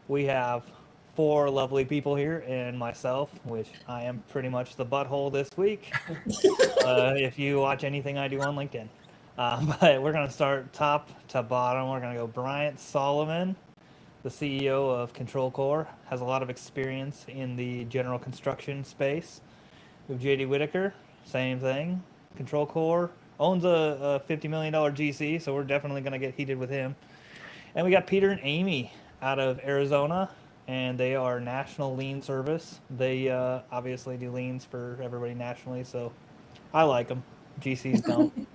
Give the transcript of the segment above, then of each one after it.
We have four lovely people here and myself, which I am pretty much the butthole this week. If you watch anything I do on LinkedIn. But we're going to start top to bottom. We're going to go Bryant Solomon, the CEO of Control Core, has a lot of experience in the general construction space. We have JD Whitaker, same thing. Control Core owns a $50 million GC, so we're definitely going to get heated with him. And we got Peter and Amy out of Arizona, and they are National Lean Service. They obviously do leans for everybody nationally, so I like them. GCs don't.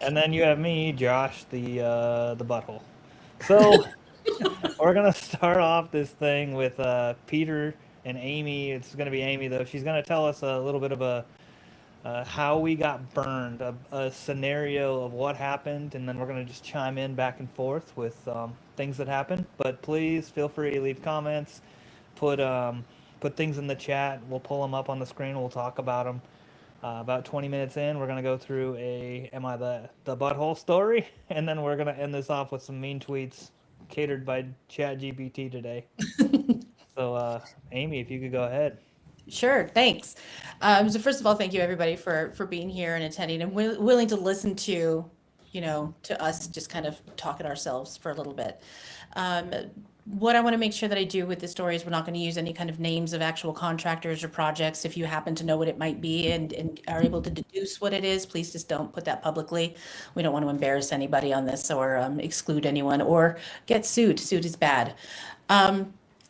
And then you have me, Josh, the butthole. So we're gonna start off this thing with Peter and Amy. It's gonna be Amy though. She's gonna tell us a little bit of a how we got burned, a scenario of what happened, and then we're going to just chime in back and forth with things that happened. But please feel free to leave comments, put things in the chat. We'll pull them up on the screen. We'll talk about them. About 20 minutes in, we're going to go through a Am I the Butthole story, and then we're going to end this off with some mean tweets catered by ChatGPT today. So, Amy, if you could go ahead. Sure, thanks. So first of all, thank you everybody for being here and attending and willing to listen to, to us just kind of talk at ourselves for a little bit. What I want to make sure that I do with this story is we're not going to use any kind of names of actual contractors or projects. If you happen to know what it might be and are able to deduce what it is, please just don't put that publicly. We don't want to embarrass anybody on this or exclude anyone or get sued. Sued is bad.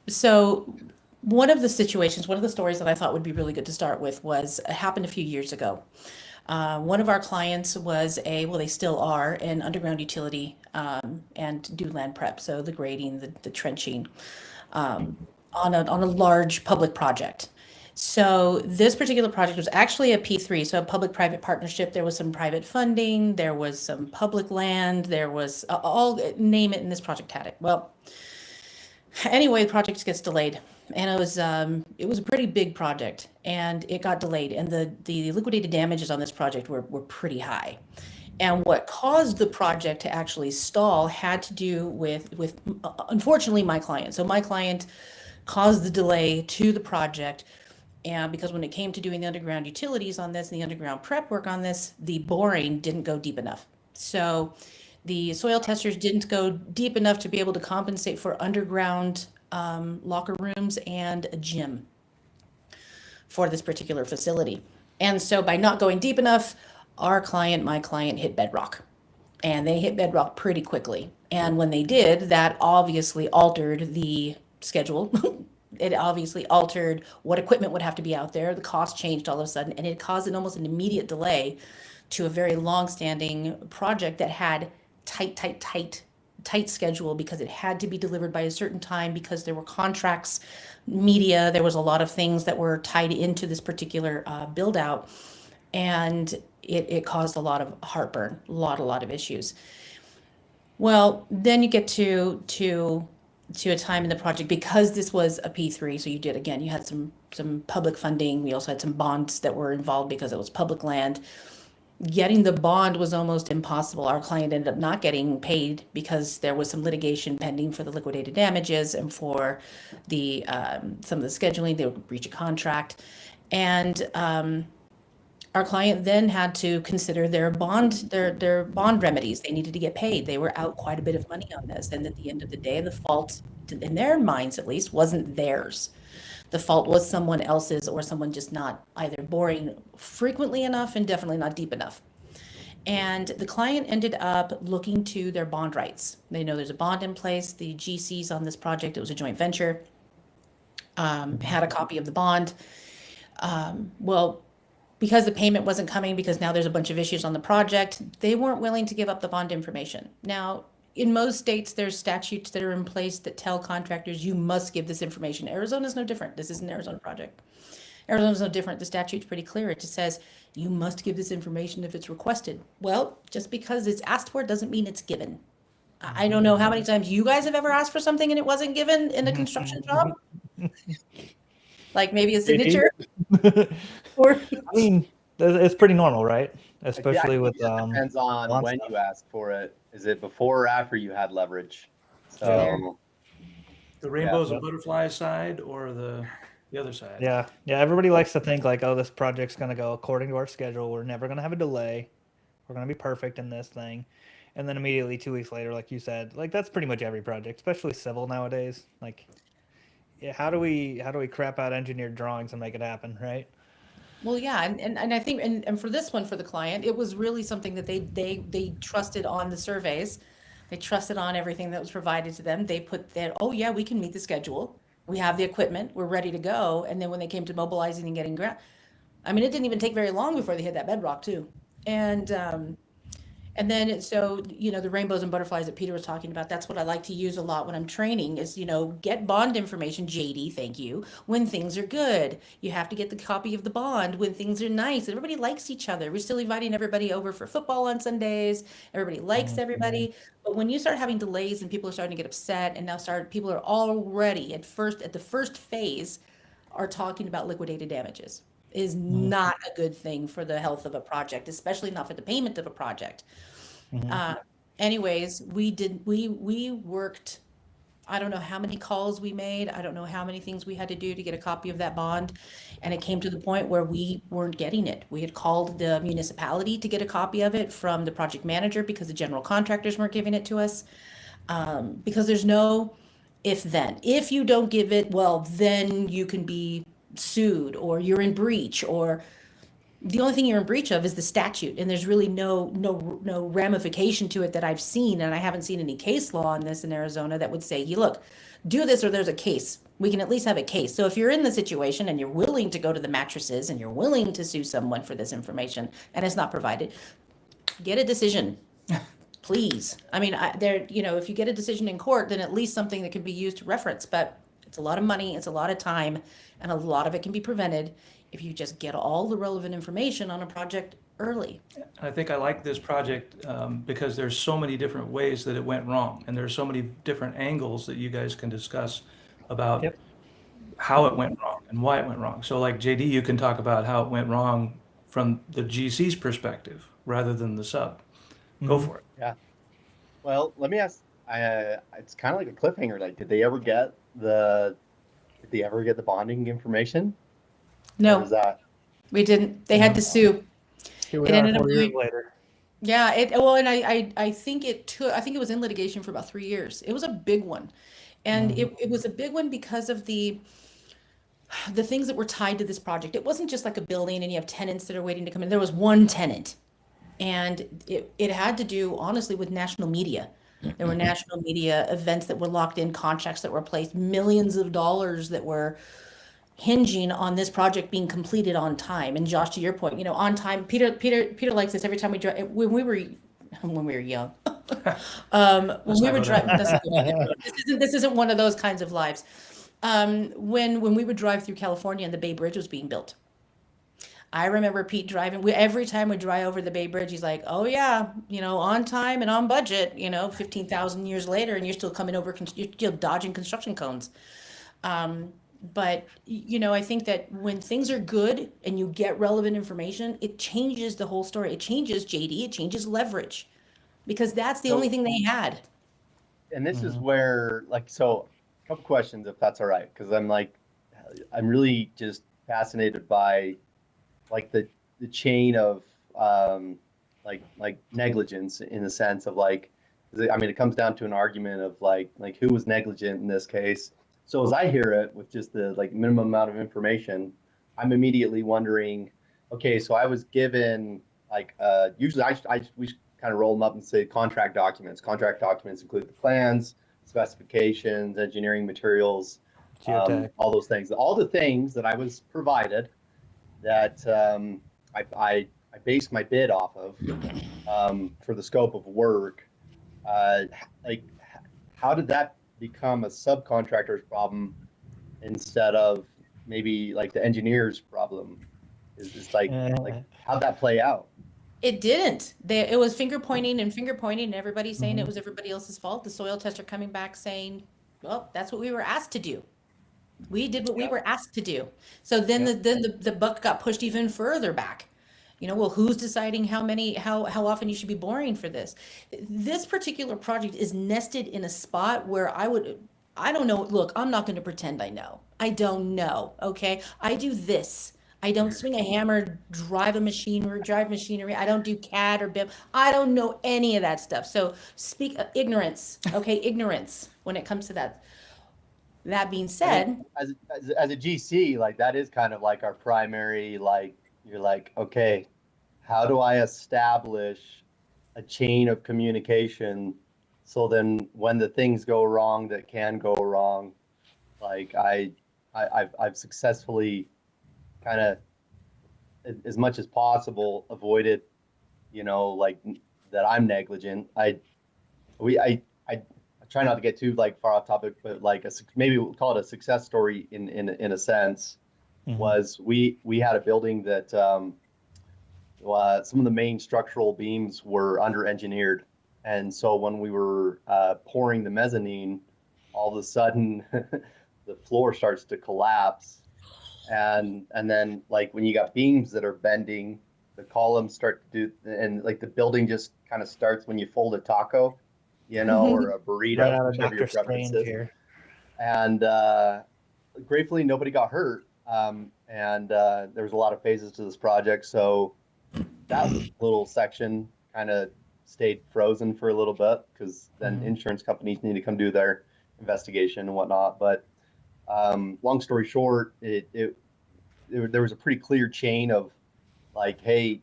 So one of the stories that I thought would be really good to start with was happened a few years ago. One of our clients was they still are an underground utility and do land prep, so the grading, the trenching on a large public project. So this particular project was actually a P3, so a public-private partnership. There was some private funding, there was some public land, there was name it, and this project had it. Well, anyway, the project gets delayed. And it was a pretty big project, and it got delayed. And the liquidated damages on this project were pretty high. And what caused the project to actually stall had to do with unfortunately my client. So my client caused the delay to the project, and because when it came to doing the underground utilities on this and the underground prep work on this, the boring didn't go deep enough. So the soil testers didn't go deep enough to be able to compensate for underground locker rooms and a gym for this particular facility. And so by not going deep enough, my client hit bedrock, and they hit bedrock pretty quickly. And when they did, that obviously altered the schedule. It obviously altered what equipment would have to be out there. The cost changed all of a sudden, and it caused almost an immediate delay to a very long-standing project that had tight schedule because it had to be delivered by a certain time because there were contracts, media, there was a lot of things that were tied into this particular build out, and it caused a lot of heartburn, a lot of issues. Well, then you get to a time in the project, because this was a P3, so you had some public funding. We also had some bonds that were involved because it was public land. Getting the bond was almost impossible. Our client ended up not getting paid because there was some litigation pending for the liquidated damages and for the some of the scheduling. They would breach a contract, and our client then had to consider their bond remedies. They needed to get paid. They were out quite a bit of money on this, and at the end of the day, the fault, in their minds at least, wasn't theirs. The fault was someone else's, or someone just not either boring frequently enough and definitely not deep enough. And the client ended up looking to their bond rights. They know there's a bond in place. The GCs on this project, it was a joint venture, had a copy of the bond. Well, because the payment wasn't coming, because now there's a bunch of issues on the project, they weren't willing to give up the bond information. Now, in most states, there's statutes that are in place that tell contractors, you must give this information. Arizona's no different. This is an Arizona project. Arizona's no different. The statute's pretty clear. It just says you must give this information if it's requested. Well, just because it's asked for doesn't mean it's given. I don't know how many times you guys have ever asked for something and it wasn't given in a construction job. Like maybe a signature. Or I mean, it's pretty normal, right? Especially with depends on when you ask for it. Is it before or after you had leverage? So The rainbows Yeah. and butterflies side or the other side? Yeah, yeah. Everybody likes to think like, oh, this project's gonna go according to our schedule. We're never gonna have a delay. We're gonna be perfect in this thing. And then immediately 2 weeks later, like you said, like that's pretty much every project, especially civil nowadays. Like, yeah, how do we crap out engineered drawings and make it happen, right? Well, yeah, and I think and for this one for the client, it was really something that they trusted on the surveys. They trusted on everything that was provided to them. They put that, oh yeah, we can meet the schedule. We have the equipment, we're ready to go. And then when they came to mobilizing and getting grant, I mean, it didn't even take very long before they hit that bedrock too. And then so, the rainbows and butterflies that Peter was talking about, that's what I like to use a lot when I'm training is, get bond information, JD, thank you, when things are good. You have to get the copy of the bond when things are nice. Everybody likes each other. We're still inviting everybody over for football on Sundays. Everybody likes everybody. But when you start having delays and people are starting to get upset and now people are already at the first phase are talking about liquidated damages is not a good thing for the health of a project, especially not for the payment of a project. Uh, anyways, we worked, I don't know how many calls we made. I don't know how many things we had to do to get a copy of that bond. And it came to the point where we weren't getting it. We had called the municipality to get a copy of it from the project manager because the general contractors weren't giving it to us. Because there's no if then. If you don't give it, well, then you can be sued or you're in breach or the only thing you're in breach of is the statute and there's really no ramification to it that I've seen, and I haven't seen any case law on this in Arizona that would say, you look, do this or there's a case. We can at least have a case. So if you're in the situation and you're willing to go to the mattresses and you're willing to sue someone for this information and it's not provided, get a decision. Please. I mean, if you get a decision in court, then at least something that can be used to reference, but it's a lot of money, it's a lot of time, and a lot of it can be prevented if you just get all the relevant information on a project early. I think I like this project because there's so many different ways that it went wrong, and there's so many different angles that you guys can discuss about Yep. how it went wrong and why it went wrong. So, like JD, you can talk about how it went wrong from the GC's perspective rather than the sub. Go for it. Yeah. Well, let me ask. It's kind of like a cliffhanger. Like, did they ever get the bonding information? Or No, is that we didn't. They had to sue. Here we It are ended up 4 years being- later. Yeah, I think I think it was in litigation for about 3 years. It was a big one. And it was a big one because of the things that were tied to this project. It wasn't just like a building and you have tenants that are waiting to come in. There was one tenant. And it had to do honestly with national media. There were national media events that were locked in, contracts that were placed, millions of dollars that were hinging on this project being completed on time. And Josh, to your point, on time. Peter likes this every time we drive. When we were young, when we were driving. This isn't one of those kinds of lives. When we would drive through California and the Bay Bridge was being built. I remember Pete driving. Every time we drive over the Bay Bridge, he's like, "Oh yeah, on time and on budget. 15,000 years later, and you're still coming over. You're still dodging construction cones." But I think that when things are good and you get relevant information, it changes the whole story. It changes JD. It changes leverage, because that's the only thing they had. and this is where, like, so a couple questions, if that's all right, because I'm really just fascinated by like the chain of like negligence, in the sense of like, I mean, it comes down to an argument of like who was negligent in this case. So as I hear it, with just the like minimum amount of information, I'm immediately wondering, okay, so I was given like usually we kind of roll them up and say contract documents. Contract documents include the plans, specifications, engineering materials, all those things, all the things that I was provided that I based my bid off of for the scope of work. Like, how did that become a subcontractor's problem instead of maybe like the engineer's problem? Is like how'd that play out? It didn't. It was finger pointing and everybody saying it was everybody else's fault. The soil tester coming back saying, well, that's what we were asked to do. We did what we were asked to do. So then the buck got pushed even further back. Well, who's deciding how often you should be boring for this? This particular project is nested in a spot where I don't know. Look, I'm not going to pretend I know. I don't know. Okay. I do this. I don't swing a hammer, drive machinery. I don't do CAD or BIM. I don't know any of that stuff. So speak ignorance. Okay. Ignorance when it comes to that. That being I think said, as a GC, like that is kind of like our primary, like you're like, okay, how do I establish a chain of communication so then when the things go wrong that can go wrong, like I've successfully kind of as much as possible avoided, like that I'm negligent. We I try not to get too like far off topic, but like maybe we'll call it a success story in a sense. Mhm. Was we had a building that some of the main structural beams were under engineered, and so when we were pouring the mezzanine, all of a sudden the floor starts to collapse, and then like when you got beams that are bending, the columns start to do, and like the building just kind of starts when you fold a taco, or a Right burrito, out of whichever your Doctor preference Strange is. here. And gratefully nobody got hurt. And there was a lot of phases to this project, so that little section kind of stayed frozen for a little bit because then Mhm. insurance companies need to come do their investigation and whatnot. But long story short, there was a pretty clear chain of like, hey,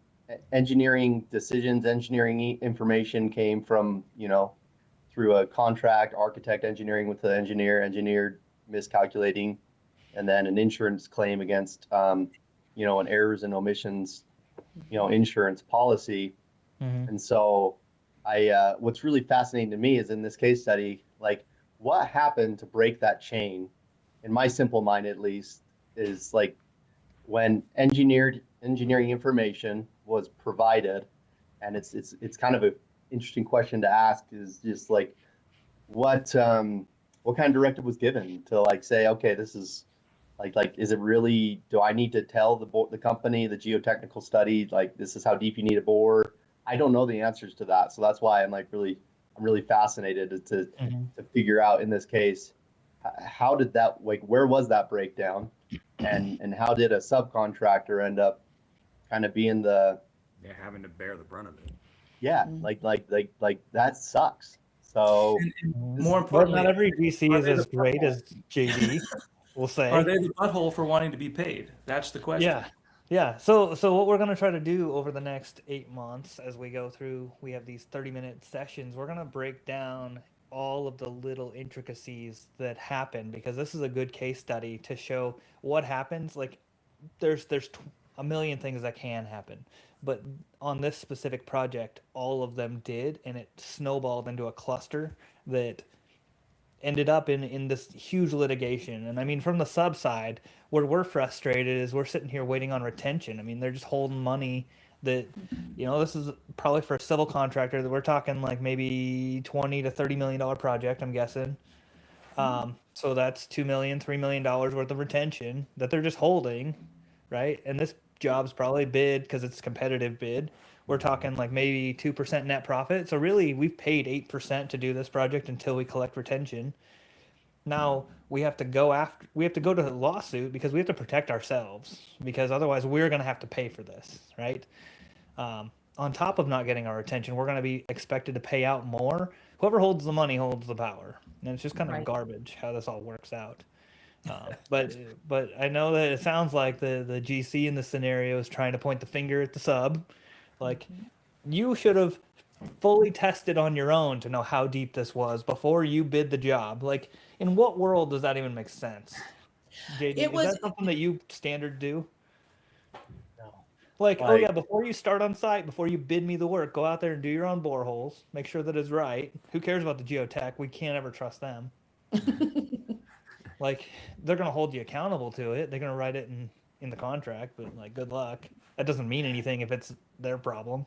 engineering decisions, engineering information came from, through a contract, architect engineering with the engineer miscalculating, and then an insurance claim against, an errors and omissions, insurance policy. Mhm. And so what's really fascinating to me is in this case study, like what happened to break that chain, in my simple mind at least, is like when engineering information was provided, and it's kind of an interesting question to ask, is just like what kind of directive was given to like say, okay, this is like is it really, do I need to tell the company, the geotechnical study, like this is how deep you need to bore? I don't know the answers to that, so that's why I'm really fascinated Mhm. to figure out in this case how did that, like where was that breakdown, and how did a subcontractor end up kind of being the, Yeah, having to bear the brunt of it. yeah, like that sucks. So And this, more But not importantly, every GC are is they as the great butthole? as JD, we'll Are say. they the butthole for wanting to be paid? That's the question. Yeah. Yeah. So what we're gonna try to do over the next 8 months as we go through, we have these 30-minute sessions. We're gonna break down all of the little intricacies that happen because this is a good case study to show what happens. Like a million things that can happen, but on this specific project, all of them did, and it snowballed into a cluster that ended up in this huge litigation. And I mean, from the sub side, where we're frustrated is we're sitting here waiting on retention. I mean, they're just holding money that, this is probably for a civil contractor that we're talking like maybe 20 to $30 million project, I'm guessing. So that's 2 million, $3 million worth of retention that they're just holding, right? And this job's probably bid because it's a competitive bid. We're talking like maybe 2% net profit. So really, we've paid 8% to do this project until we collect retention. Now we have to go to the lawsuit because we have to protect ourselves because otherwise we're going to have to pay for this, right? On top of not getting our attention, we're going to be expected to pay out more. Whoever holds the money holds the power, and it's just kind of right. garbage how this all works out. But but I know that it sounds like the GC in the scenario is trying to point the finger at the sub, like you should have fully tested on your own to know how deep this was before you bid the job. Like, in what world does that even make sense? It JD, is was, that something that you standard do? no, Like, oh yeah, like before you start on site, before you bid me the work, go out there and do your own boreholes. Make sure that it's right. Who cares about the geotech? We can't ever trust them. Like, they're gonna hold you accountable to it. They're gonna write it in the contract, but like, good luck. That doesn't mean anything if it's their problem.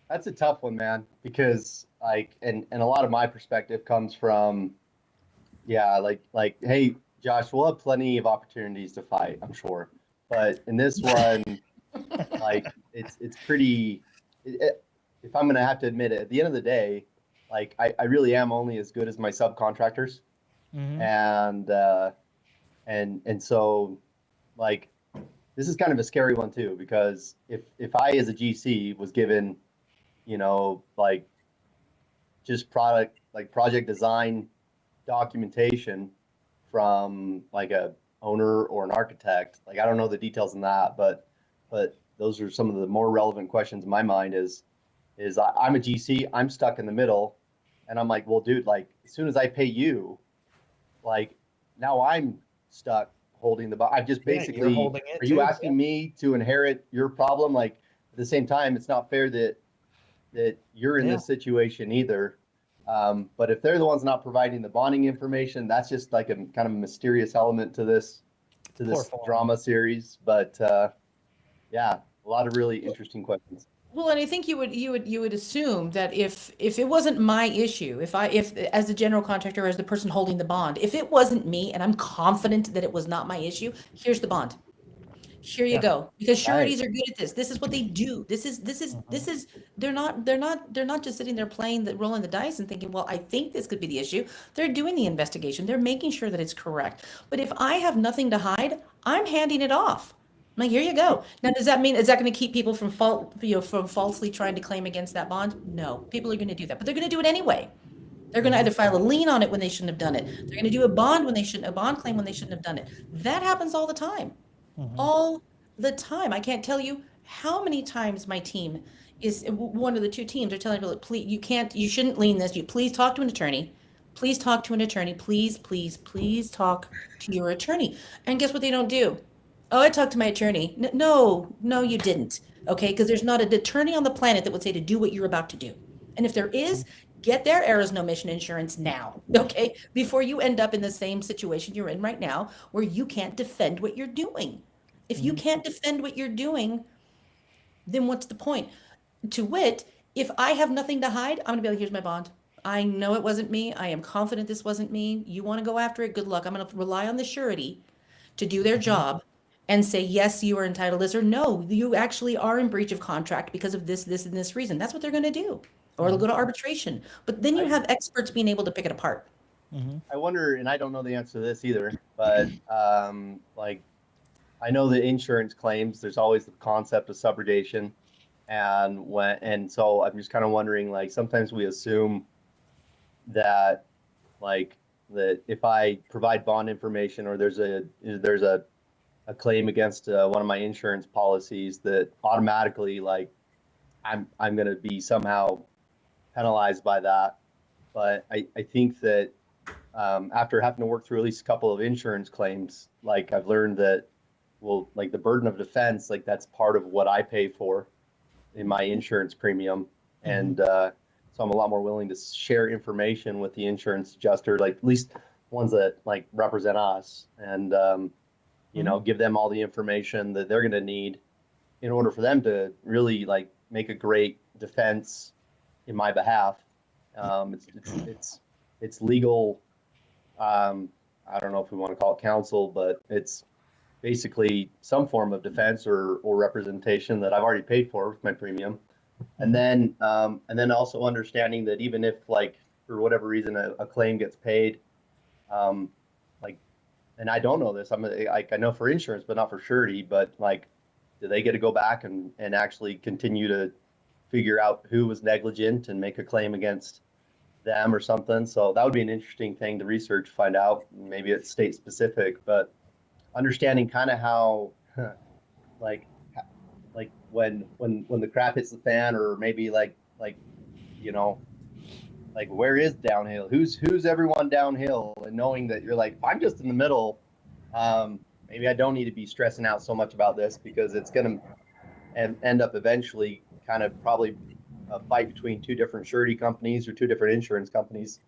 that's a tough one, man, because like, and a lot of my perspective comes from, yeah, like hey, Josh, we'll have plenty of opportunities to fight, I'm sure, but in this one, like it's pretty, if I'm gonna have to admit it, at the end of the day, like I really am only as good as my subcontractors. Mhm. And so like this is kind of a scary one too, because if I as a GC was given, like just project design documentation from like a owner or an architect, like I don't know the details in that, but those are some of the more relevant questions in my mind I'm a GC, I'm stuck in the middle, and I'm like, well, dude, like as soon as I pay you, like now I'm stuck holding I've just Yeah, you're basically, holding it are you too. asking me to inherit your problem? Like at the same time, it's not fair that you're in Yeah. this situation either. But if they're the ones not providing the bonding information, that's just like a kind of mysterious element to this Poor form. drama series. But yeah, a lot of really interesting questions. Well, and I think you would assume that if it wasn't my issue, if as the general contractor, as the person holding the bond, if it wasn't me and I'm confident that it was not my issue, here's the bond. Here you Yeah. go. Because sureties Right. are good at this. This is what they do. They're not just sitting there playing rolling the dice and thinking, well, I think this could be the issue. They're doing the investigation. They're making sure that it's correct. But if I have nothing to hide, I'm handing it off. I'm like, here you go. Now, does that mean, is that going to keep people from from falsely trying to claim against that bond? No, people are going to do that, but they're going to do it anyway. They're going to either file a lien on it when they shouldn't have done it. They're going to do a bond claim when they shouldn't have done it. That happens all the time. All the time. I can't tell you how many times my team is one of the two teams are telling people, please, you shouldn't lien this. You please talk to an attorney. Please talk to an attorney. Please talk to your attorney. And guess what they don't do? Oh, I talked to my attorney. No, you didn't. Okay, because there's not an attorney on the planet that would say to do what you're about to do. And if there is, get their errors and omission insurance now, okay? Before you end up in the same situation you're in right now, where you can't defend what you're doing. If you can't defend what you're doing, then what's the point? To wit, if I have nothing to hide, I'm gonna be like, here's my bond. I know it wasn't me. I am confident this wasn't me. You want to go after it? Good luck. I'm going to rely on the surety to do their job and say, yes, you are entitled to this, or no, you actually are in breach of contract because of this, and this reason. That's what they're going to do. Or they'll go to arbitration. But then you have experts being able to pick it apart. I wonder, and I don't know the answer to this either, but like I know the insurance claims, there's always the concept of subrogation. And so I'm just kind of wondering, like sometimes we assume that like that if I provide bond information or there's a claim against one of my insurance policies, that automatically like I'm going to be somehow penalized by that. But I think that after having to work through at least a couple of insurance claims, like I've learned that, well, like the burden of defense, like that's part of what I pay for in my insurance premium. And so I'm a lot more willing to share information with the insurance adjuster, like at least ones that like represent us, and give them all the information that they're going to need in order for them to really like make a great defense in my behalf. It's legal. I don't know if we want to call it counsel, but it's basically some form of defense or representation that I've already paid for with my premium. And then also understanding that even if like for whatever reason a claim gets paid, like, and I don't know this, I'm like, I know for insurance, but not for surety, but like, do they get to go back and actually continue to figure out who was negligent and make a claim against them or something? So that would be an interesting thing to research, find out. Maybe it's state specific, but understanding kind of how like when the crap hits the fan, or maybe like like where is downhill, who's everyone downhill, and knowing that you're like, I'm just in the middle, maybe I don't need to be stressing out so much about this, because it's going to end up eventually kind of probably a fight between two different surety companies or two different insurance companies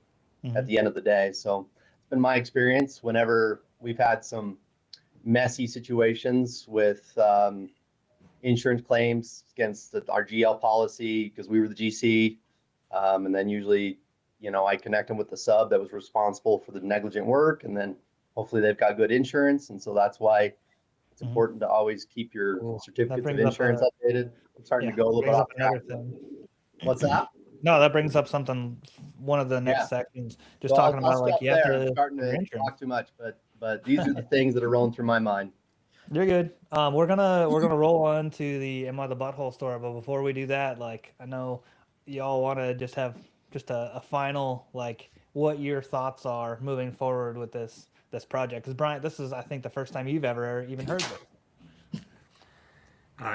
at the end of the day. So it's been my experience whenever we've had some messy situations with insurance claims against our GL policy, because we were the GC, and then usually I connect them with the sub that was responsible for the negligent work, and then hopefully they've got good insurance. And so that's why it's important to always keep your certificates of insurance updated. I'm starting to go a little bit off track. What's that? No, that brings up something. One of the next Yeah. sections, just So talking I'll about like stop you have there. I'm to starting have your to insurance. talk too much, but these are the things that are rolling through my mind. You're good. We're gonna roll on to the Am I the Butthole story, but before we do that, like I know y'all want to just have just a final like what your thoughts are moving forward with this project. Because Brian, this is I think the first time you've ever even heard this.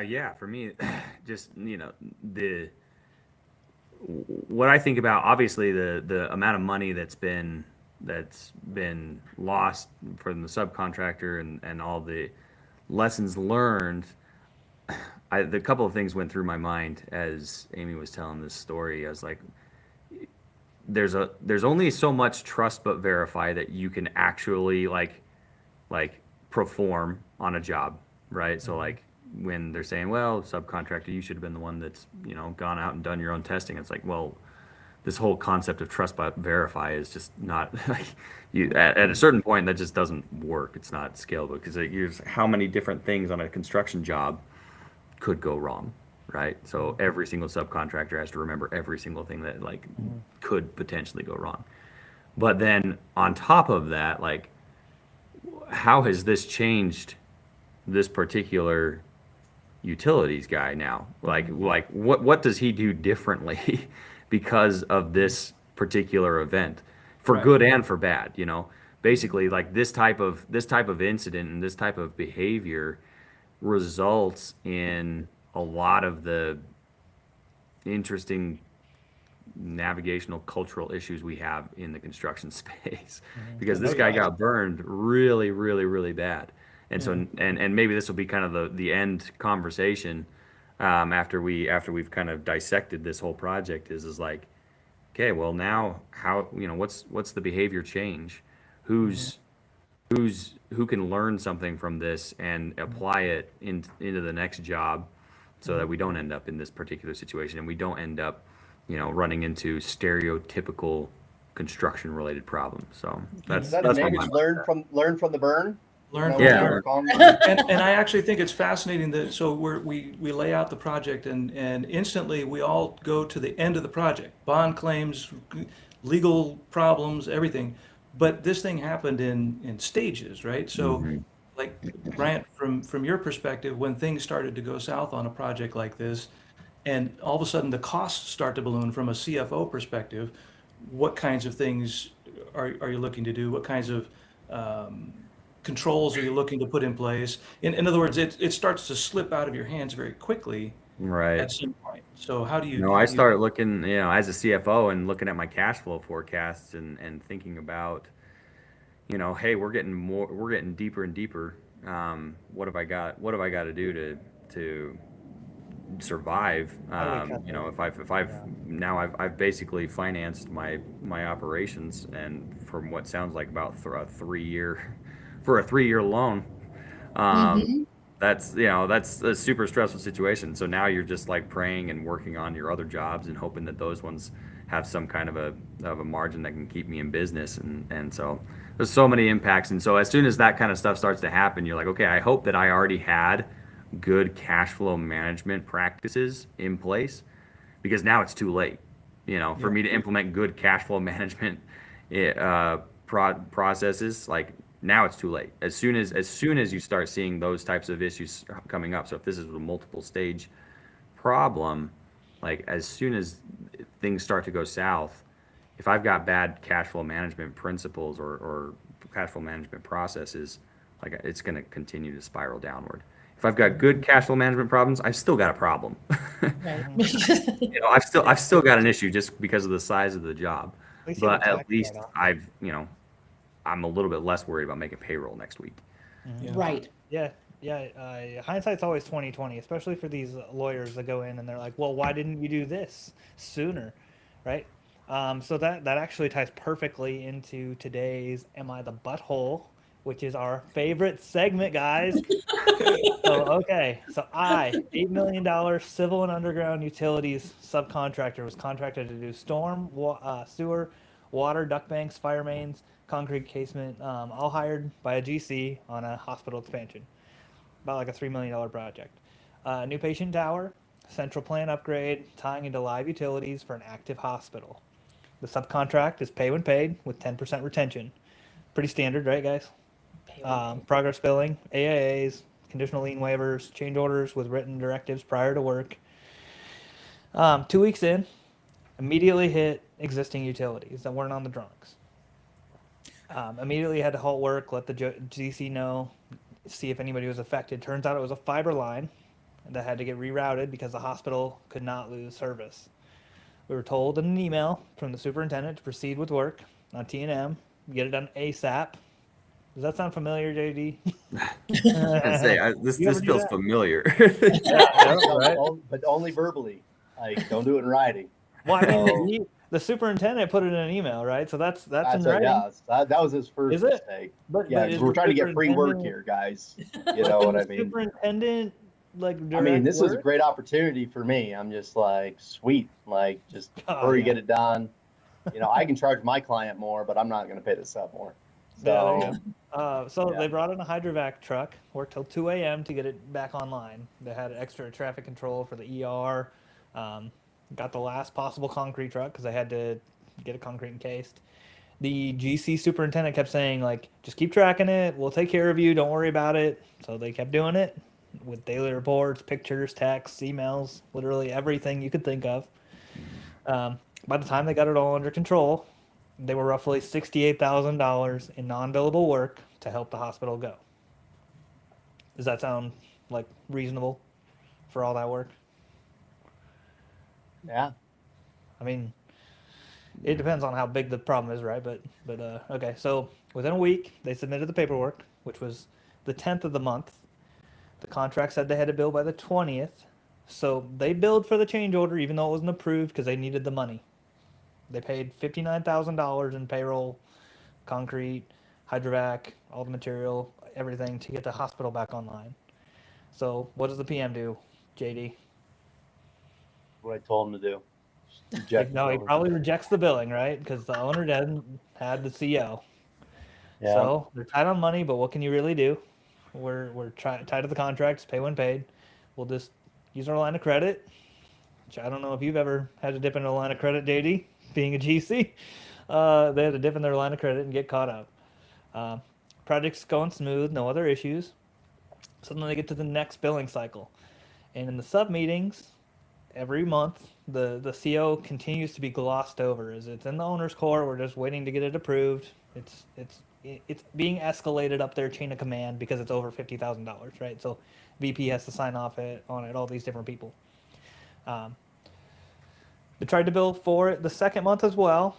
Yeah, for me, just what I think about obviously the amount of money that's been lost from the subcontractor and all the lessons learned. The couple of things went through my mind as Amy was telling this story. I was like, there's only so much trust but verify that you can actually like perform on a job, right? So like when they're saying, well, subcontractor, you should have been the one that's, gone out and done your own testing. It's like, well, this whole concept of trust but verify is just not like you at a certain point that just doesn't work. It's not scalable because here's how many different things on a construction job could go wrong, right? So every single subcontractor has to remember every single thing that like could potentially go wrong. But then on top of that, like how has this changed this particular utilities guy now? Like what does he do differently because of this particular event, for Right. good and for bad? Basically, like this type of incident and this type of behavior results in a lot of the interesting navigational cultural issues we have in the construction space because this guy got burned really really really bad. And so and maybe this will be kind of the end conversation, after we've kind of dissected this whole project is like, okay, well now how, what's the behavior change? who's who can learn something from this and apply it into the next job so that we don't end up in this particular situation and we don't end up, running into stereotypical construction related problems. So Is that's that that's the what name? my Learn from the burn? Learn Is from that Yeah. what the we're calling it? and I actually think it's fascinating that so we lay out the project and instantly we all go to the end of the project, bond claims, legal problems, everything. But this thing happened in stages, right? So, like Bryant, from your perspective, when things started to go south on a project like this, and all of a sudden the costs start to balloon from a CFO perspective, what kinds of things are you looking to do? What kinds of controls are you looking to put in place? In other words, it starts to slip out of your hands very quickly right. at some point. So how do you No, I started looking, as a CFO and looking at my cash flow forecasts and thinking about, hey, we're getting deeper and deeper. What have I got to do to survive? How do we cut If I've Yeah. now I've basically financed my operations, and from what sounds like about a 3 year for a 3 year loan. That's a super stressful situation. So now you're just like praying and working on your other jobs and hoping that those ones have some kind of a margin that can keep me in business. And so there's so many impacts. And so as soon as that kind of stuff starts to happen, you're like, okay, I hope that I already had good cash flow management practices in place, because now it's too late, for me to implement good cash flow management processes. Like now it's too late. As soon as you start seeing those types of issues coming up. So if this is a multiple stage problem, like as soon as things start to go south, if I've got bad cash flow management principles or cash flow management processes, like it's going to continue to spiral downward. If I've got good cash flow management problems, I've still got a problem. Right. I've still got an issue just because of the size of the job. At least you have But a at tax least write-off. I'm a little bit less worried about making payroll next week. Right. Yeah, yeah. Hindsight's always 20/20, especially for these lawyers that go in and they're like, "Well, why didn't you do this sooner?" Right? So that actually ties perfectly into today's "Am I the Butthole?" which is our favorite segment, guys. So $8 million civil and underground utilities subcontractor was contracted to do storm, sewer, water, duct banks, fire mains, concrete casement, all hired by a GC on a hospital expansion. About like a $3 million project. New patient tower, central plant upgrade tying into live utilities for an active hospital. The subcontract is pay when paid with 10% retention. Pretty standard, right, guys? Progress billing, AIAs, conditional lien waivers, change orders with written directives prior to work. 2 weeks in, immediately hit existing utilities that weren't on the drawings. Immediately had to halt work, let the GC know, see if anybody was affected. Turns out it was a fiber line that had to get rerouted because the hospital could not lose service. We were told in an email from the superintendent to proceed with work on T&M, get it done ASAP. Does that sound familiar, JD? I say this You ever do feels that? familiar. Right? But only verbally. Like, don't do it in writing. Well, I mean, So, the superintendent put it in an email, right? So that's in it, writing. yeah, that was his first Is it? mistake. But Yeah, because is we're the trying to get free work superintendent- here, guys. You know what I the mean? Superintendent, like, I mean, direct this was a work? great opportunity for me. I'm just like, sweet, like, just Oh, hurry, yeah. get it done. You know, I can charge my client more, but I'm not going to pay the sub more. Yeah, there you So, go. So yeah. they brought in a hydrovac truck, worked till 2 a.m. to get it back online. They had extra traffic control for the ER. Got the last possible concrete truck because they had to get it concrete encased. The GC superintendent kept saying, like, just keep tracking it. We'll take care of you. Don't worry about it. So they kept doing it with daily reports, pictures, texts, emails, literally everything you could think of. By the time they got it all under control, they were roughly $68,000 in non-billable work to help the hospital go. Does that sound like reasonable for all that work? yeah. I mean, it depends on how big the problem is, right? But okay. So within a week, they submitted the paperwork, which was the 10th of the month. The contract said they had to bill by the 20th. So they billed for the change order, even though it wasn't approved, because they needed the money. They paid $59,000 in payroll, concrete, hydrovac, all the material, everything to get the hospital back online. So what does the PM do, JD? What I told him to do. Just Like, reject no, he the probably rejects the billing, right? Because the owner hadn't had the CO. Yeah. So they're tight on money, but what can you really do? We're tied to the contracts, pay when paid. We'll just use our line of credit. Which I don't know if you've ever had to dip into a line of credit, JD, being a GC. They had to dip in their line of credit and get caught up. Project's going smooth, no other issues. So then they get to the next billing cycle. And in the sub meetings, every month, the CO continues to be glossed over. As it's in the owner's court, we're just waiting to get it approved. It's being escalated up their chain of command because it's over $50,000, right? So VP has to sign off on it. All these different people. They tried to bill for it the second month as well.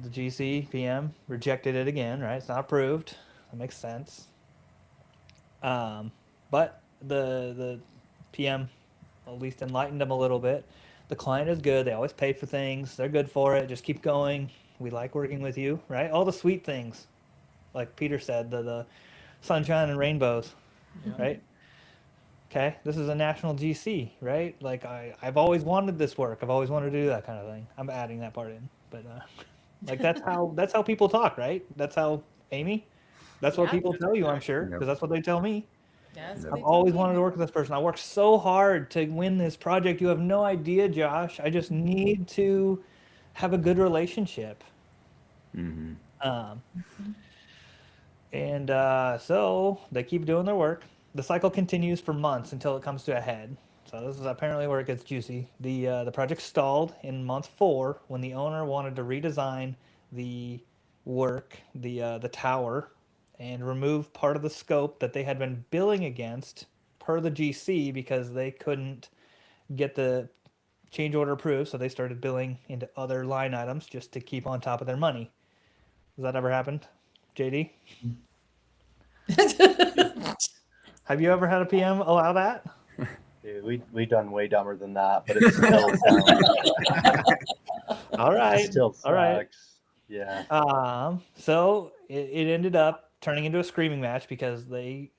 The GC PM rejected it again, right? It's not approved. That makes sense. But the PM at least enlightened them a little bit. The client is good. They always pay for things. They're good for it. Just keep going. We like working with you, right? All the sweet things, like Peter said, the sunshine and rainbows, right? Okay, this is a national GC, right? Like I've always wanted this work. I've always wanted to do that kind of thing. I'm adding that part in, but like that's how people talk, right? That's how Amy. That's what Yeah. people tell you, I'm sure, Yep. because that's what they tell me. Yes, I've always wanted to work with this person. I worked so hard to win this project. You have no idea, Josh. I just need to have a good relationship. Mm-hmm. And so they keep doing their work. The cycle continues for months until it comes to a head. So this is apparently where it gets juicy. The project stalled in month 4 when the owner wanted to redesign the work, the tower, and remove part of the scope that they had been billing against per the GC because they couldn't get the change order approved. So they started billing into other line items just to keep on top of their money. Has that ever happened, JD? Have you ever had a PM allow that? Dude, we done way dumber than that, but it still sounds. All right. It still sucks. All right. Yeah. So it ended up turning into a screaming match because they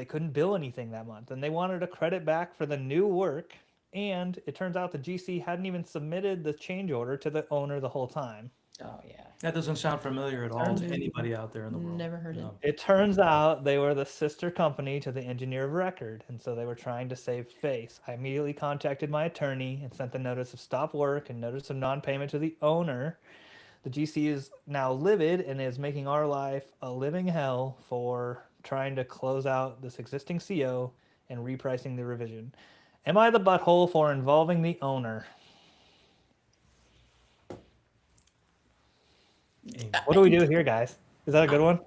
couldn't bill anything that month, and they wanted a credit back for the new work. And it turns out the GC hadn't even submitted the change order to the owner the whole time. Oh, yeah. That doesn't sound familiar at all to Turns- anybody out there in the world. Never heard it. No. It turns out they were the sister company to the engineer of record, and so they were trying to save face. I immediately contacted my attorney and sent the notice of stop work and notice of non-payment to the owner. The GC is now livid and is making our life a living hell for trying to close out this existing CO and repricing the revision. Am I the butthole for involving the owner? What do we do here, guys? Is that a good one?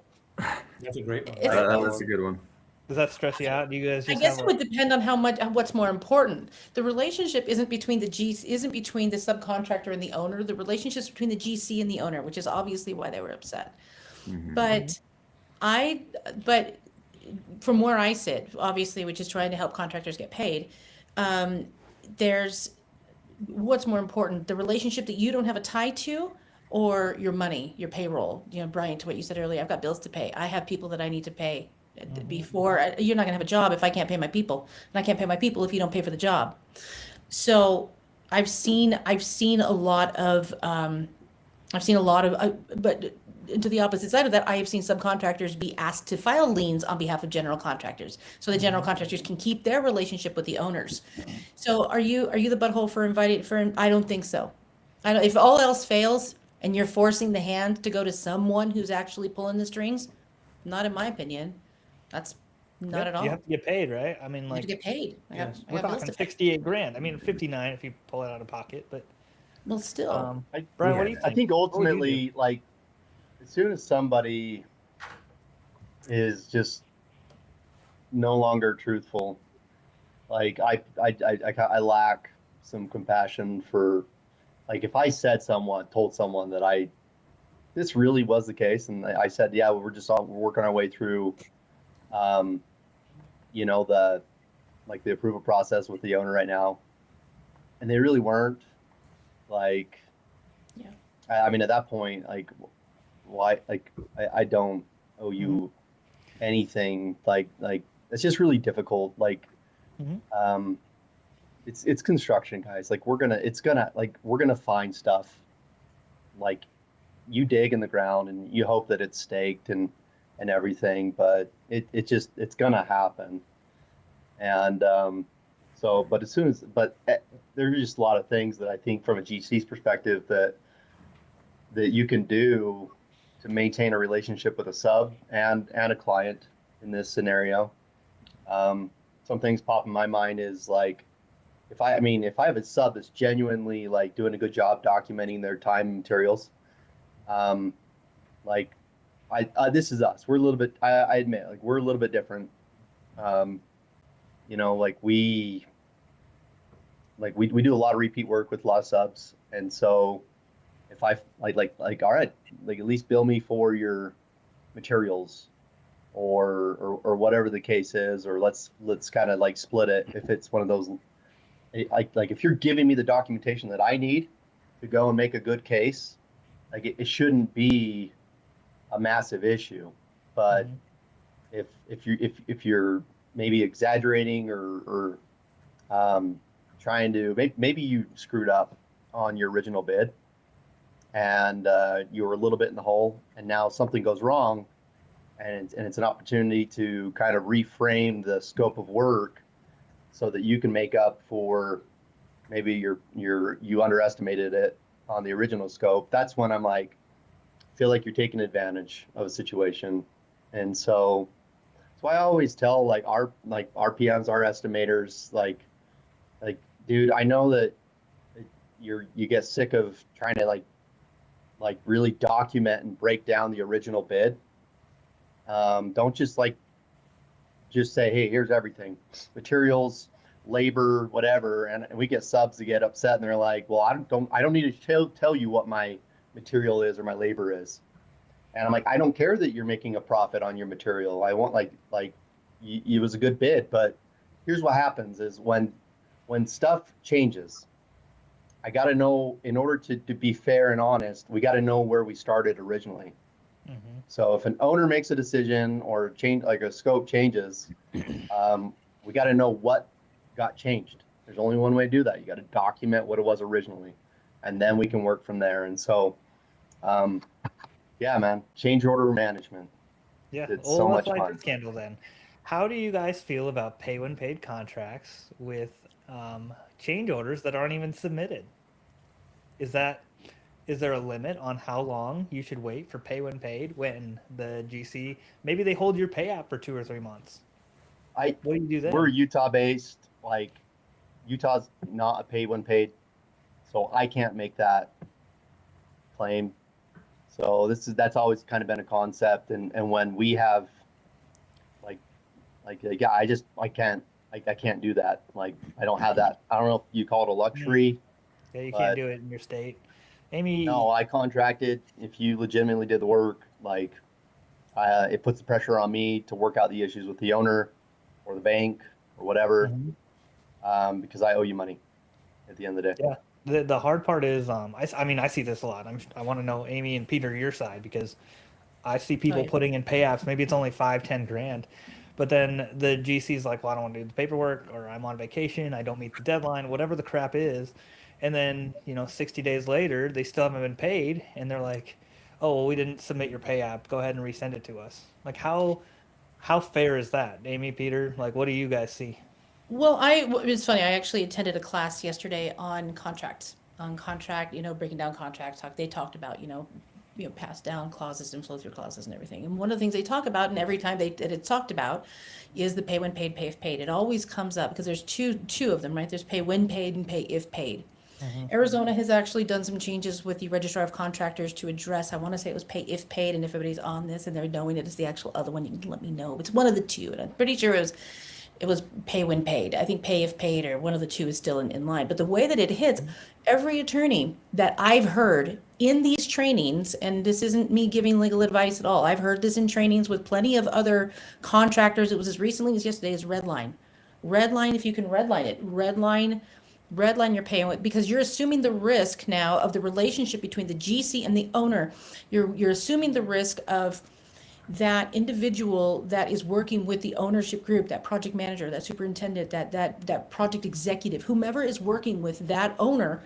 That's a great one. It's- That's a good one. Does that stress you out? Do you guys I just guess have it would depend on what's more important. The relationship isn't between the subcontractor and the owner. The relationship's between the GC and the owner, which is obviously why they were upset. But but from where I sit, obviously, which is trying to help contractors get paid, there's what's more important, the relationship that you don't have a tie to, or your money, your payroll. You know, Brian, to what you said earlier, I've got bills to pay. I have people that I need to pay before. You're not gonna have a job if I can't pay my people, and I can't pay my people if you don't pay for the job. So I've seen a lot of but to the opposite side of that, I have seen subcontractors be asked to file liens on behalf of general contractors, so the general contractors can keep their relationship with the owners. So are you the butthole for inviting for? I don't think so. I don't. If all else fails and you're forcing the hand to go to someone who's actually pulling the strings, not in my opinion. That's not at all. You have to get paid, right? I mean, You have like to get paid. Yes. we're I got bills talking to pay. 68 grand. I mean, 59 if you pull it out of pocket. But Well, still. Brian, what do you think? I think What would you do? ultimately, like, as soon as somebody is just no longer truthful, like I lack some compassion for, like, if I told someone that this really was the case, and I said, yeah, we're working our way through, the approval process with the owner right now, and they really weren't, like, Yeah. I mean, at that point, like, why, like, I don't owe you anything, like it's just really difficult, like, it's construction, guys, like, we're gonna find stuff, like, you dig in the ground and you hope that it's staked and everything, but it's gonna happen. And but there's just a lot of things that I think from a GC's perspective that you can do to maintain a relationship with a sub and a client in this scenario. Some things pop in my mind is, like, if I have a sub that's genuinely, like, doing a good job documenting their time and materials, like, this is us. We're a little bit, I admit, like, we're a little bit different. Like, we do a lot of repeat work with a lot of subs. And so if I like, all right, like, at least bill me for your materials or whatever the case is, or let's kind of, like, split it. If it's one of those, like if you're giving me the documentation that I need to go and make a good case, like, it shouldn't be a massive issue. But if you're maybe exaggerating or trying to, maybe you screwed up on your original bid and you were a little bit in the hole, and now something goes wrong, and it's an opportunity to kind of reframe the scope of work so that you can make up for maybe you underestimated it on the original scope. That's when I'm like, feel like you're taking advantage of a situation. And so I always tell, like, our PMs, our estimators, like, dude, I know that you get sick of trying to, like really document and break down the original bid. Don't just say, hey, here's everything, materials, labor, whatever. And we get subs to get upset, and they're like, well, I don't need to tell you what my material is or my labor is. And I'm like, I don't care that you're making a profit on your material. I want, like it was a good bid, but here's what happens is when stuff changes, I got to know, in order to be fair and honest, we got to know where we started originally. So if an owner makes a decision or change, like a scope changes, we got to know what got changed. There's only one way to do that. You got to document what it was originally, and then we can work from there. And so Um, yeah, man, change order management. Yeah. It's Well, so let's much light fun. this candle then. How do you guys feel about pay when paid contracts with change orders that aren't even submitted? Is that is there a limit on how long you should wait for pay when paid when the GC maybe they hold your pay app for 2 or 3 months? I What do you do We're then? Utah based. Like Utah's not a pay when paid, so I can't make that claim. So that's always kind of been a concept. And when we have like yeah, I can't do that. Like I don't have that. I don't know if you call it a luxury, Yeah, you can't but do it in your state. Amy, no, I contracted. If you legitimately did the work, like it puts the pressure on me to work out the issues with the owner or the bank or whatever, Mhm. because I owe you money at the end of the day. Yeah. The hard part is, I mean, I see this a lot. I want to know, Amy and Peter, your side, because I see people Right. putting in pay apps. Maybe it's only 5, 10 grand, but then the GC's like, well, I don't want to do the paperwork, or I'm on vacation, I don't meet the deadline, whatever the crap is. And then, 60 days later, they still haven't been paid, and they're like, oh, well, we didn't submit your pay app. Go ahead and resend it to us. Like, how fair is that, Amy, Peter? Like, what do you guys see? Well, it's funny. I actually attended a class yesterday on contracts, breaking down contracts. They talked about, pass down clauses and flow through clauses and everything. And one of the things they talk about, and every time that it's talked about, is the pay when paid, pay if paid. It always comes up because there's two of them, right? There's pay when paid and pay if paid. Arizona has actually done some changes with the registrar of contractors to address, I want to say it was pay if paid, and if everybody's on this and they're knowing it is the actual other one, you can let me know. It's one of the two, and I'm pretty sure it was pay when paid. I think pay if paid or one of the two is still in line. But the way that it hits, every attorney that I've heard in these trainings, and this isn't me giving legal advice at all, I've heard this in trainings with plenty of other contractors. It was as recently as yesterday is redline. Redline, if you can redline it, redline your pay because you're assuming the risk now of the relationship between the GC and the owner. You're assuming the risk of that individual that is working with the ownership group, that project manager, that superintendent, that project executive, whomever is working with that owner.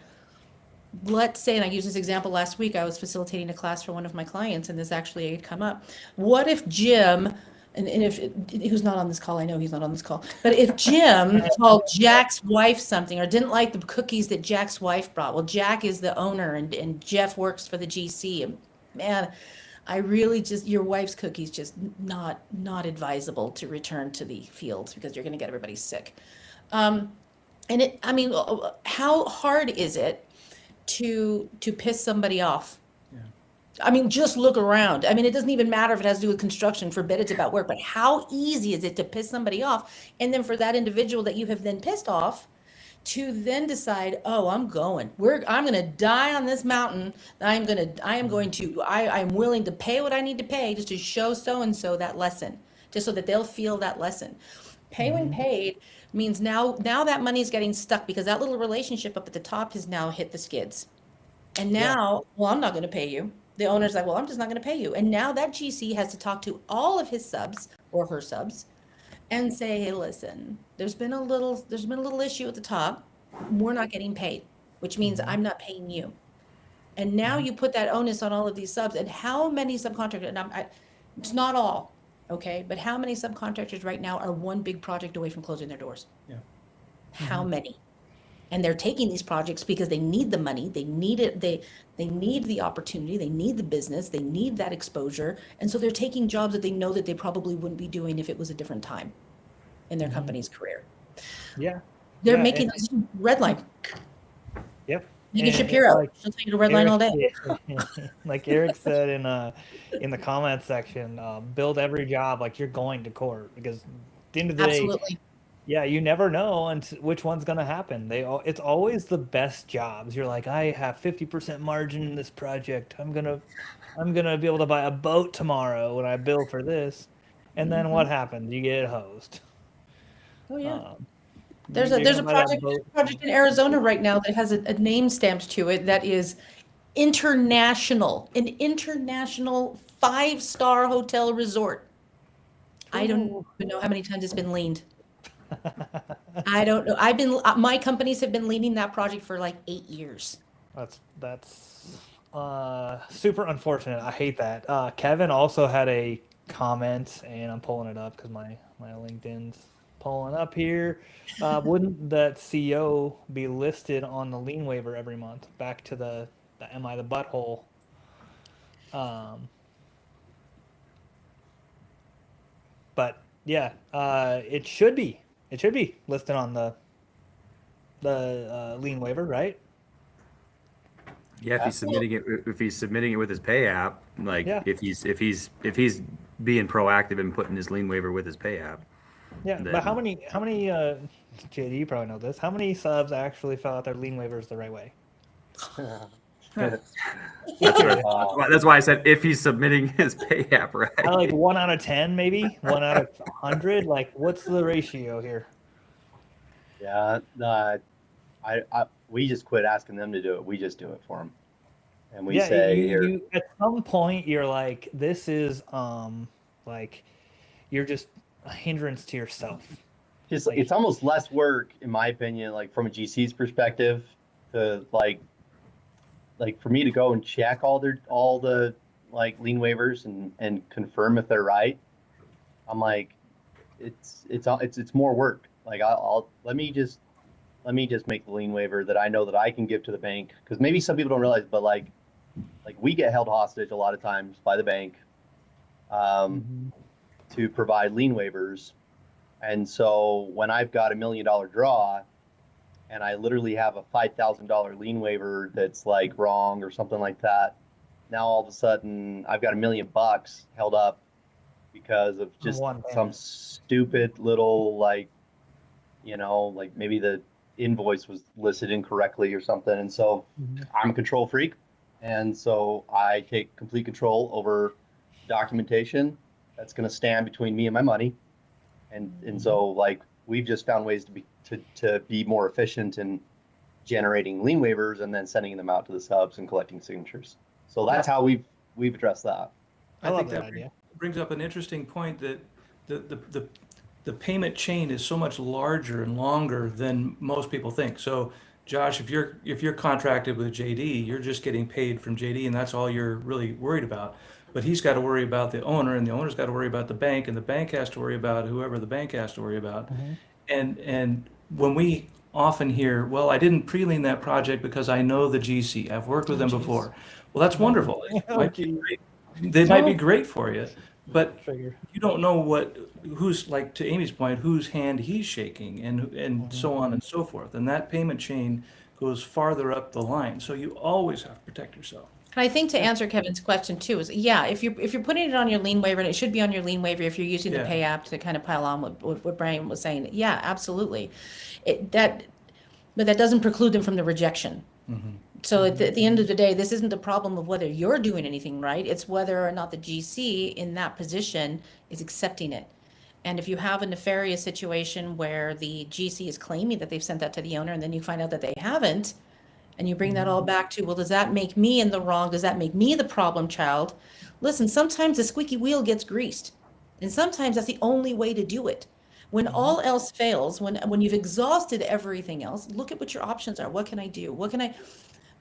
Let's say, and I used this example last week, I was facilitating a class for one of my clients, and this actually had come up. What if Jim, and if who's not on this call, I know he's not on this call, but if Jim called Jack's wife something or didn't like the cookies that Jack's wife brought, well, Jack is the owner and Jeff works for the GC, and man, I really your wife's cookies just not advisable to return to the fields because you're going to get everybody sick. And I mean, how hard is it to piss somebody off? Yeah. I mean, just look around. I mean, it doesn't even matter if it has to do with construction, forbid it's about work, but how easy is it to piss somebody off? And then for that individual that you have then pissed off to then decide, oh, I'm going to die on this mountain. I'm willing to pay what I need to pay just to show so-and-so that lesson, just so that they'll feel that lesson. Pay when paid means now that money is getting stuck because that little relationship up at the top has now hit the skids. And now, well, I'm not going to pay you. The owner's like, well, I'm just not going to pay you. And now that GC has to talk to all of his subs or her subs and say, hey, listen, there's been a little issue at the top. We're not getting paid, which means I'm not paying you. And now you put that onus on all of these subs. And how many subcontractors, and it's not all, okay, but how many subcontractors right now are one big project away from closing their doors? Yeah. How many? And they're taking these projects because they need the money, they need it, they need the opportunity, they need the business, they need that exposure. And so they're taking jobs that they know that they probably wouldn't be doing if it was a different time in their company's career. Yeah. They're Yeah, making this red line. Yep. Megan And Shapiro, like she'll take you to red line all day. like Eric said in the comment section, build every job like you're going to court because at the end of the day, Absolutely. yeah, you never know which one's gonna happen. It's always the best jobs. You're like, I have 50% margin in this project. I'm gonna be able to buy a boat tomorrow when I bill for this, and then what happens? You get hosed. Oh yeah. Um, There's you're a gonna buy that project in Arizona right now that has a name stamped to it that is an international 5-star hotel resort. I don't even know how many times it's been leaned. I don't know. My companies have been leading that project for like 8 years. That's super unfortunate. I hate that. Kevin also had a comment, and I'm pulling it up because my LinkedIn's pulling up here. Wouldn't that CO be listed on the lien waiver every month? Back to the am I the butthole? But yeah, it should be. It should be listed on the lien waiver, right? Yeah, if he's submitting it with his pay app, like Yeah. if he's being proactive and putting his lien waiver with his pay app. Yeah, Then- but how many JD, you probably know this. How many subs actually fill out their lien waivers the right way? That's, that's why I said if he's submitting his pay app, right? Like 1 out of 10, maybe 1 out of 100. Like, what's the ratio here? Yeah, we just quit asking them to do it. We just do it for them, and we say here. At some point you're like, this is like you're just a hindrance to yourself. Just Like- it's almost less work, in my opinion, like from a GC's perspective, to like for me to go and check all the like lien waivers and confirm if they're right. I'm like, it's more work. Like I'll let me just make the lien waiver that I know that I can give to the bank, because maybe some people don't realize, but like we get held hostage a lot of times by the bank to provide lien waivers. And so when I've got $1 million draw and I literally have a $5,000 lien waiver that's like wrong or something like that, now all of a sudden I've got $1 million held up because of just One some payment. stupid little like maybe the invoice was listed incorrectly or something. And so I'm a control freak, and so I take complete control over documentation that's going to stand between me and my money. And so like we've just found ways to be more efficient in generating lien waivers and then sending them out to the subs and collecting signatures. So that's how we've addressed that. I love think that that idea. brings up an interesting point, that the payment chain is so much larger and longer than most people think. So Josh, if you're contracted with JD, you're just getting paid from JD, and that's all you're really worried about. But he's got to worry about the owner, and the owner's got to worry about the bank, and the bank has to worry about whoever the bank has to worry about. And when we often hear, well, I didn't pre-lien that project because I know the GC. I've worked with them before. Well, that's wonderful. They might be great for you, but Trigger. you don't know who's, like to Amy's point, whose hand he's shaking, and so on and so forth. And that payment chain goes farther up the line. So you always have to protect yourself. And I think to answer Kevin's question too is, yeah, if you're putting it on your lien waiver, and it should be on your lien waiver if you're using the Yeah. pay app to kind of pile on what Brian was saying. Yeah, absolutely. But that doesn't preclude them from the rejection. So at the end of the day, this isn't the problem of whether you're doing anything right. It's whether or not the GC in that position is accepting it. And if you have a nefarious situation where the GC is claiming that they've sent that to the owner, and then you find out that they haven't, and you bring that all back to, well, does that make me in the wrong? Does that make me the problem child? Listen, sometimes the squeaky wheel gets greased. And sometimes that's the only way to do it. When all else fails, when you've exhausted everything else, look at what your options are. What can I do?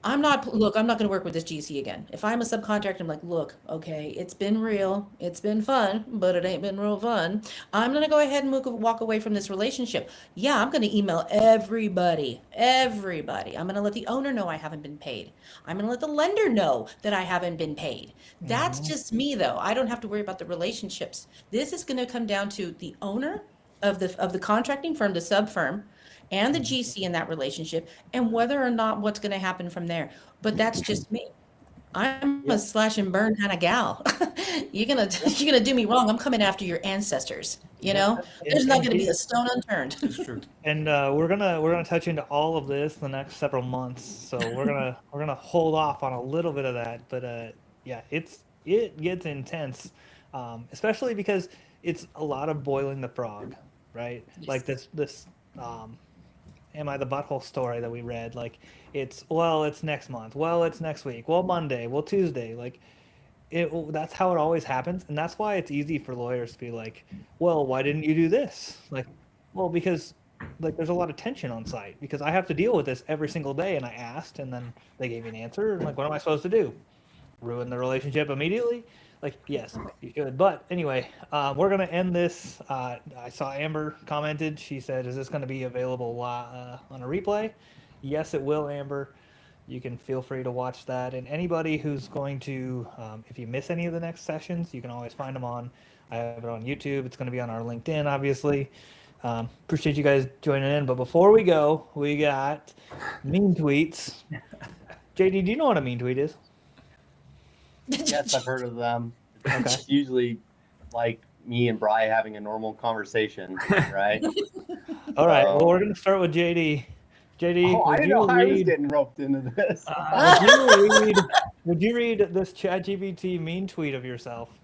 I'm not going to work with this GC again. If I'm a subcontractor, I'm like, look, okay, it's been real, it's been fun, but it ain't been real fun. I'm going to go ahead and walk away from this relationship. Yeah, I'm going to email everybody. I'm going to let the owner know I haven't been paid. I'm going to let the lender know that I haven't been paid. That's just me, though. I don't have to worry about the relationships. This is going to come down to the owner of the contracting firm, the sub firm, and the GC in that relationship, and whether or not what's going to happen from there. But that's just me. I'm a slash and burn kind of gal. You're gonna do me wrong, I'm coming after your ancestors. There's not going to be a stone unturned. It's true. And we're gonna touch into all of this the next several months. So we're gonna hold off on a little bit of that. But yeah, it gets intense, especially because it's a lot of boiling the frog, right? Yes. Like this am I the butthole story that we read. Like it's next month. Well, it's next week. Well, Monday. Well, Tuesday. Like that's how it always happens, and that's why it's easy for lawyers to be like, well, why didn't you do this? Like, well, because like there's a lot of tension on site because I have to deal with this every single day. And I asked, and then they gave me an answer. And like, what am I supposed to do? Ruin the relationship immediately? Like, yes, you should. But anyway, we're gonna end this. I saw Amber commented. She said, "Is this going to be available on a replay?" Yes, it will, Amber. You can feel free to watch that. And anybody who's going to, if you miss any of the next sessions, you can always find them on. I have it on YouTube. It's going to be on our LinkedIn, obviously. Appreciate you guys joining in. But before we go, we got mean tweets. JD, do you know what a mean tweet is? Yes, I've heard of them. Okay. It's usually like me and Bri having a normal conversation, right? All right. Well, we're going to start with JD. JD, Oh, I would didn't you know I was read? getting roped into this. Would you read this ChatGPT mean tweet of yourself?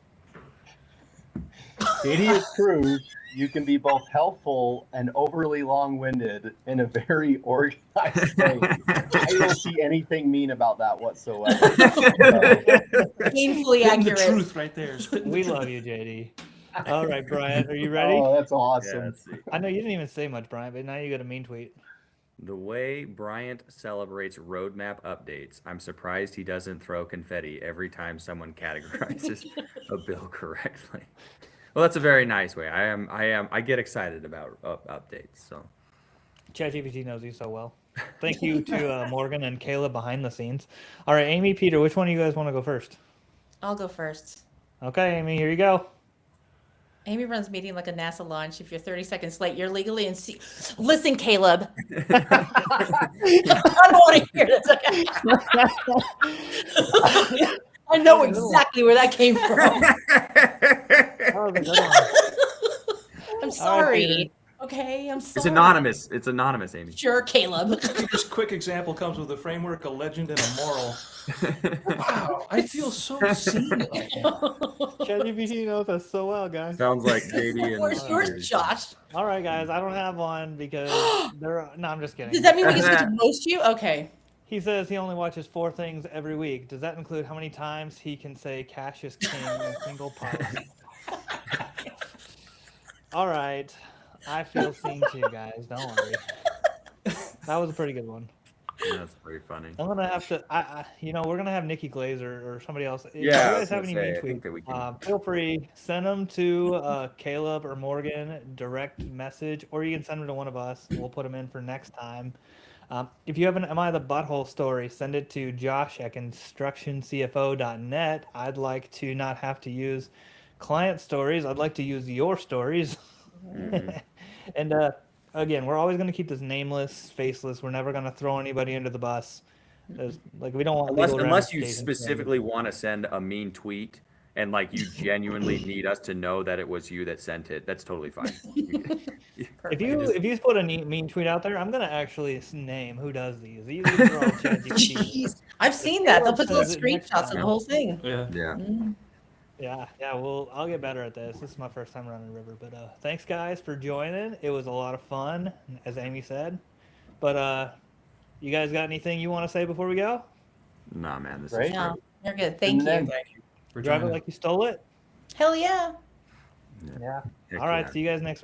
JD has proved you can be both helpful and overly long-winded in a very organized way. I don't see anything mean about that whatsoever. So, Painfully Spitting the accurate. truth right there. Spitting the We truth. love you, JD. All right, Brian, are you ready? oh, that's Yeah, awesome. let's see. I know you didn't even say much, Brian, but now you got a mean tweet. The way Bryant celebrates roadmap updates, I'm surprised he doesn't throw confetti every time someone categorizes a bill correctly. Well, that's a very nice way. I get excited about updates. So ChatGPT knows you so well. Thank you to Morgan and Caleb behind the scenes. All right, Amy, Peter, which one of you guys want to go first? I'll go first. Okay, Amy, here you go. Amy runs meeting like a NASA launch. If you're 30 seconds late, you're legally in. Listen, Caleb. I don't want to hear this. I know exactly where that came from. Oh, the good one. I'm Peter. sorry. Okay, I'm sorry. it's anonymous. It's anonymous, Amy. Sure, Caleb. This quick example comes with a framework, a legend, and a moral. Wow, I feel so seen right now. ChatGPT knows us so well, guys. Sounds like JD and Where's yours, Josh? All right, guys, I don't have one because they're. No, I'm just kidding. Does that mean we get to roast you? Okay. He says he only watches 4 things every week. Does that include how many times he can say cash is king in a single post? All right. I feel seen too, guys. Don't worry. That was a pretty good one. That's pretty funny. I'm gonna have to. We're gonna have Nikki Glazer or somebody else. If Yeah, you I guys was have gonna any say, mean I think tweets, that we can- feel free, send them to Caleb or Morgan direct message, or you can send them to one of us. We'll put them in for next time. If you have an Am I the Butthole story, send it to Josh at constructioncfo.net. I'd like to not have to use client stories. I'd like to use your stories. And again, we're always going to keep this nameless, faceless. We're never going to throw anybody under the bus. We don't want legal Unless you ramifications for specifically want to send a mean tweet and like you genuinely need us to know that it was you that sent it, that's totally fine. If you put a mean tweet out there, I'm gonna actually name who does these. These are all ChatGPT. Jeez. I've seen that. They'll put little Says it next screenshots of time. the whole thing. Yeah. Yeah. Yeah. Well, I'll get better at this. This is my first time running River, but thanks guys for joining. It was a lot of fun, as Amy said. But you guys got anything you want to say before we go? Nah, man, this Right. is No, great. you're good. Thank you. Thank you for Drive it joining. like you stole it. Hell yeah. Yeah. Heck All right. yeah. See you guys next week.